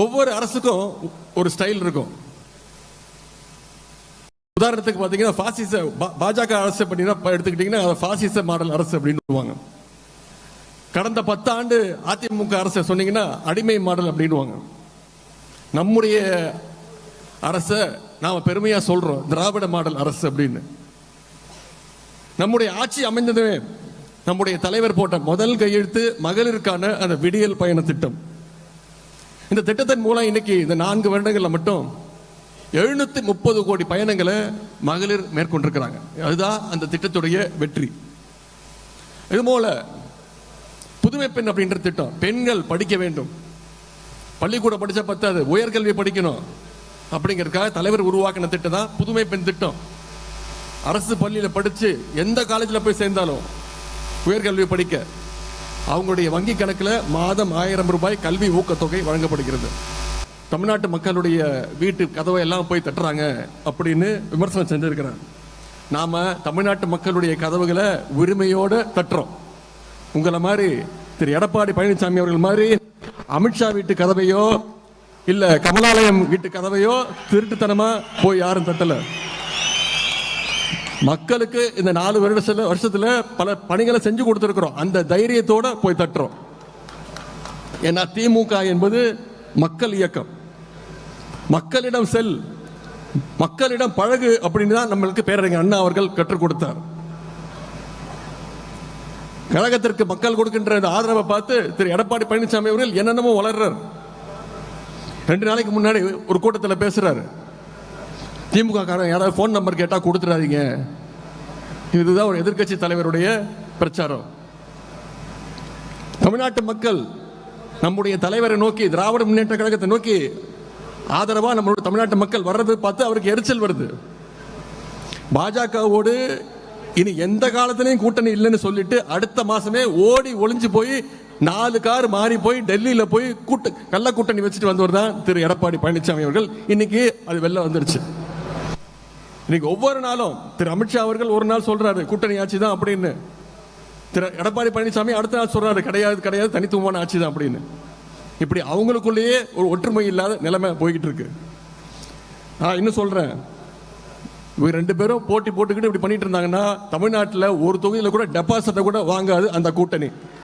ஒவ்வொரு அரசுக்கும் ஒரு ஸ்டைல் இருக்கும். உதாரணத்துக்கு பார்த்தீங்கன்னா பாசிச பாஜக அரசு எடுத்துக்கிட்டீங்கன்னா பாசிச மாடல் அரசு அப்படின்னு. கடந்த 10 ஆண்டு அதிமுக அரசை சொன்னீங்கன்னா அடிமை மாடல் அப்படின்வாங்க. நம்முடைய அரசை நாம பெருமையா சொல்றோம் திராவிட மாடல் அரசு அப்படின்னு. நம்முடைய ஆட்சி அமைந்ததுமே நம்முடைய தலைவர் போட்ட முதல் கையெழுத்து மகளிருக்கான அந்த விடியல் பயண திட்டம். இந்த திட்டத்தின் மூலம் இன்னைக்கு இந்த 4 வருடங்கள்ல மட்டும் 730 கோடி பயணங்களை மகளிர் மேற்கொண்டிருக்கிறாங்க. அதுதான் அந்த திட்டத்துடைய வெற்றி. இதுபோல புதுமை பெண் அப்படின்ற திட்டம், பெண்கள் படிக்க வேண்டும், பள்ளிக்கூடம் படிச்சா பத்தாது, உயர்கல்வி படிக்கணும் அப்படிங்கிறதுக்காக தலைவர் உருவாக்கின திட்டம் தான் புதுமை பெண் திட்டம். அரசு பள்ளியில் படிச்சு எந்த காலேஜில் போய் சேர்ந்தாலும் உயர்கல்வி படிக்க அவங்களுடைய வங்கி கணக்கில் மாதம் 1000 ரூபாய் கல்வி ஊக்கத்தொகை வழங்கப்படுகிறது. தமிழ்நாட்டு மக்களுடைய வீட்டு கதவை எல்லாம் போய் தட்டுறாங்க அப்படின்னு விமர்சனம் செஞ்சிருக்கிறார். நாம தமிழ்நாட்டு மக்களுடைய கதவுகளை உரிமையோடு தட்டுறோம். உங்களை மாதிரி திரு எடப்பாடி பழனிசாமி அவர்கள் மாதிரி அமித்ஷா வீட்டு கதவையோ இல்ல கமலாலயம் வீட்டு கதவையோ திருட்டுத்தனமா போய் யாரும் தட்டல. மக்களுக்கு இந்த 4 வருஷத்துல பல பணிகளை செஞ்சு கொடுத்திருக்கிறோம். அந்த தைரியத்தோட போய் தட்டுறோம். ஏன்னா திமுக என்பது மக்கள் இயக்கம். மக்களிடம் செல், மக்களிடம் பழகு அப்படின்னு தான் நம்மளுக்கு பேரறிஞர் அண்ணா அவர்கள் கற்றுக் கொடுத்தார். கழகத்திற்கு மக்கள் கொடுக்கின்ற ஆதரவை பார்த்து திரு எடப்பாடி பழனிசாமி அவர்கள் என்னென்னமோ வளர்றார். 2 நாளைக்கு முன்னாடி ஒரு கூட்டத்தில் பேசுறாரு, திமுக காரன் யாராவது போன் நம்பர் கேட்டா கொடுத்துடாதீங்க. இதுதான் ஒரு எதிர்கட்சி தலைவருடைய பிரச்சாரம். தமிழ்நாட்டு மக்கள் நம்முடைய தலைவரை நோக்கி, திராவிட முன்னேற்ற கழகத்தை நோக்கி ஆதரவா நம்மளுடைய தமிழ்நாட்டு மக்கள் வர்றது பார்த்து அவருக்கு எரிச்சல் வருது. பாஜகவோடு இனி எந்த காலத்திலையும் கூட்டணி இல்லைன்னு சொல்லிட்டு அடுத்த மாசமே ஓடி ஒளிஞ்சு போய் 4 கார் மாறி போய் டெல்லியில போய் கள்ள கூட்டணி வச்சுட்டு வந்தவர் தான் திரு எடப்பாடி பழனிசாமி அவர்கள். இன்னைக்கு அது வெளில வந்துருச்சு. இன்னைக்கு ஒவ்வொரு நாளும் திரு அமித்ஷா அவர்கள் ஒரு நாள் சொல்றாரு கூட்டணி ஆட்சி தான் அப்படின்னு. திரு எடப்பாடி பழனிசாமி அடுத்த நாள் சொல்றாரு கிடையாது கிடையாது தனித்துவமான ஆட்சி தான் அப்படின்னு. இப்படி அவங்களுக்குள்ளேயே ஒரு ஒற்றுமை இல்லாத நிலைமை போய்கிட்டு இருக்கு. நான் இன்னும் சொல்றேன், இவங்க 2 பேரும் போட்டி போட்டுக்கிட்டு இப்படி பண்ணிட்டு இருந்தாங்கன்னா தமிழ்நாட்டில் ஒரு தொகுதியில் கூட டெபாசிட்டை கூட வாங்காது அந்த கூட்டணி.